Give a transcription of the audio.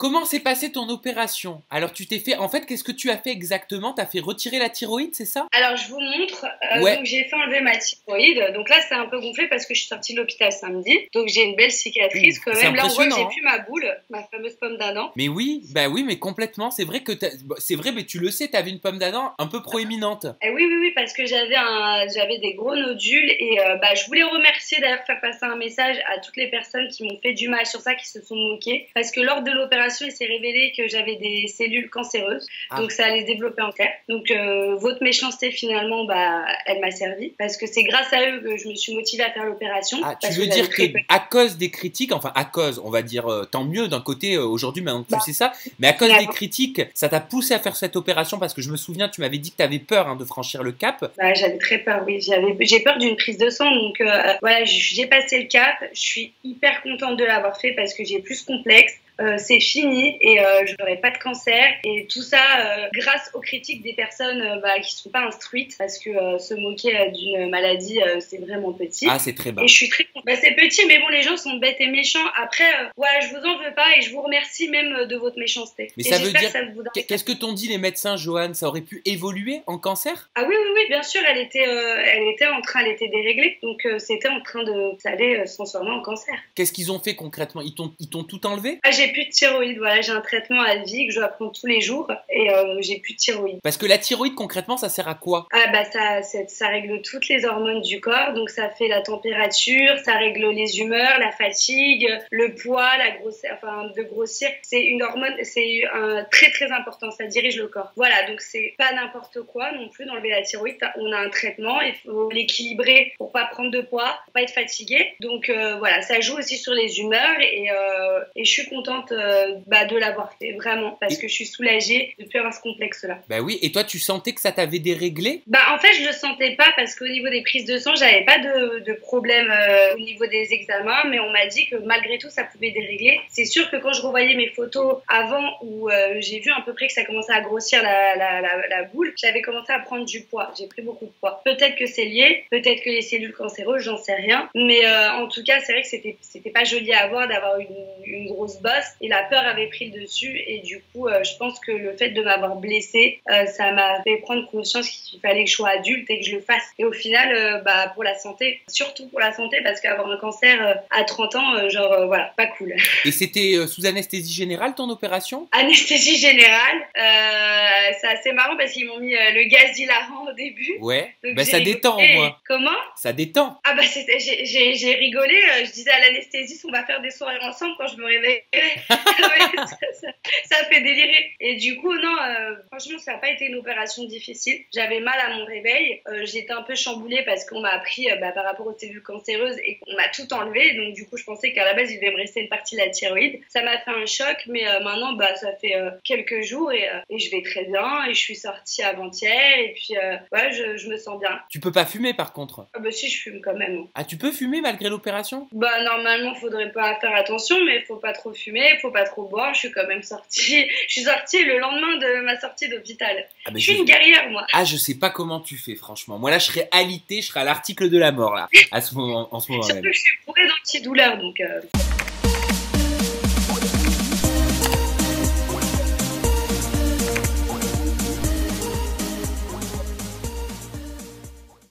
Comment s'est passée ton opération? Alors tu t'es fait, en fait, qu'est-ce que tu as fait exactement? T'as fait retirer la thyroïde, c'est ça? Alors, je vous montre. Ouais. Donc, j'ai fait enlever ma thyroïde. Donc là, c'est un peu gonflé parce que je suis sortie de l'hôpital samedi. Donc, j'ai une belle cicatrice quand C'est même. Là, on voit que impressionnant, j'ai hein. plus ma boule, ma fameuse pomme d'Adam. Mais oui, bah oui, mais complètement. C'est vrai que c'est vrai, mais tu le sais, t'avais une pomme d'Adam un peu proéminente. Et oui, oui, oui, parce que j'avais des gros nodules et je voulais remercier d'ailleurs faire passer un message à toutes les personnes qui m'ont fait du mal sur ça, qui se sont moquées. Parce que lors de l'opération, il s'est révélé que j'avais des cellules cancéreuses. Ah. Donc, ça allait se développer en terre. Donc, votre méchanceté, finalement, elle m'a servi. Parce que c'est grâce à eux que je me suis motivée à faire l'opération. Ah, tu Parce veux que j'avais dire que très peur. à cause des critiques, enfin à cause, on va dire, tant mieux d'un côté aujourd'hui, maintenant que tu sais ça, mais à cause des Finalement, critiques, ça t'a poussé à faire cette opération parce que je me souviens, tu m'avais dit que tu avais peur de franchir le cap. j'avais très peur, oui. J'ai peur d'une prise de sang. Donc, voilà, j'ai passé le cap. Je suis hyper contente de l'avoir fait parce que j'ai plus ce complexe. C'est fini et je n'aurai pas de cancer et tout ça grâce aux critiques des personnes qui sont pas instruites parce que se moquer d'une maladie c'est vraiment petit. Ah, c'est très bas. Et je suis très contente. C'est petit mais bon, les gens sont bêtes et méchants. Après voilà, je vous en veux pas et je vous remercie même de votre méchanceté. Mais Et ça veut j'espère dire, que ça vous qu'est-ce que t'ont dit les médecins, Johan? Ça aurait pu évoluer en cancer? Ah oui, oui, oui, bien sûr, elle était déréglée, donc c'était en train ça allait se transformer en cancer. Qu'est-ce qu'ils ont fait concrètement? Ils t'ont tout enlevé? Ah, j'ai plus de thyroïde, voilà, j'ai un traitement à vie que je dois prendre tous les jours et j'ai plus de thyroïde. Parce que la thyroïde, concrètement, ça sert à quoi? Ça règle toutes les hormones du corps, donc ça fait la température, ça règle les humeurs, la fatigue, le poids, la grosseur, enfin de grossir. C'est une hormone, c'est un très très important, ça dirige le corps. Voilà, donc c'est pas n'importe quoi non plus d'enlever la thyroïde. On a un traitement, il faut l'équilibrer pour pas prendre de poids, pour pas être fatigué. Donc voilà, ça joue aussi sur les humeurs et je suis contente de l'avoir fait vraiment parce que je suis soulagée de plus avoir ce complexe-là. Bah oui, et toi, tu sentais que ça t'avait déréglé? En fait, je le sentais pas parce qu'au niveau des prises de sang, j'avais pas de problème au niveau des examens, mais on m'a dit que malgré tout, ça pouvait dérégler. C'est sûr que quand je revoyais mes photos avant où j'ai vu à peu près que ça commençait à grossir la boule, j'avais commencé à prendre du poids. J'ai pris beaucoup de poids. Peut-être que c'est lié, peut-être que les cellules cancéreuses, j'en sais rien. Mais en tout cas, c'est vrai que c'était pas joli à voir d'avoir une grosse bosse et la peur avait pris le dessus et du coup, je pense que le fait de m'avoir blessée, ça m'a fait prendre conscience qu'il fallait que je sois adulte et que je le fasse. Et au final, pour la santé, surtout pour la santé, parce qu'avoir un cancer à 30 ans, voilà, pas cool. Et c'était sous anesthésie générale ton opération? Anesthésie générale, c'est assez marrant parce qu'ils m'ont mis le gaz hilarant au début. Ouais, Donc, bah j'ai ça rigolé. détend au moins. Comment? Ça détend. J'ai rigolé, je disais à l'anesthésiste on va faire des soirées ensemble quand je me réveillerai. Ça fait délirer. Et du coup, non, franchement, ça n'a pas été une opération difficile. J'avais mal à mon réveil. J'étais un peu chamboulée parce qu'on m'a appris par rapport aux cellules cancéreuses et qu'on m'a tout enlevé. Donc, du coup, je pensais qu'à la base, il devait me rester une partie de la thyroïde. Ça m'a fait un choc, mais maintenant, ça fait quelques jours et je vais très bien. Et je suis sortie avant-hier. Et puis, je me sens bien. Tu peux pas fumer par contre? Si, je fume quand même. Ah, tu peux fumer malgré l'opération? Normalement, faudrait pas faire attention, mais faut pas trop fumer, faut pas trop boire. Je suis quand même sortie. Je suis sortie le lendemain de ma sortie d'hôpital. Ah, Je suis une guerrière, moi. Ah, je sais pas comment tu fais, franchement. Moi, là, je serais alité, je serais à l'article de la mort, là, en ce moment Surtout même. que je suis bourrée d'antidouleurs, donc...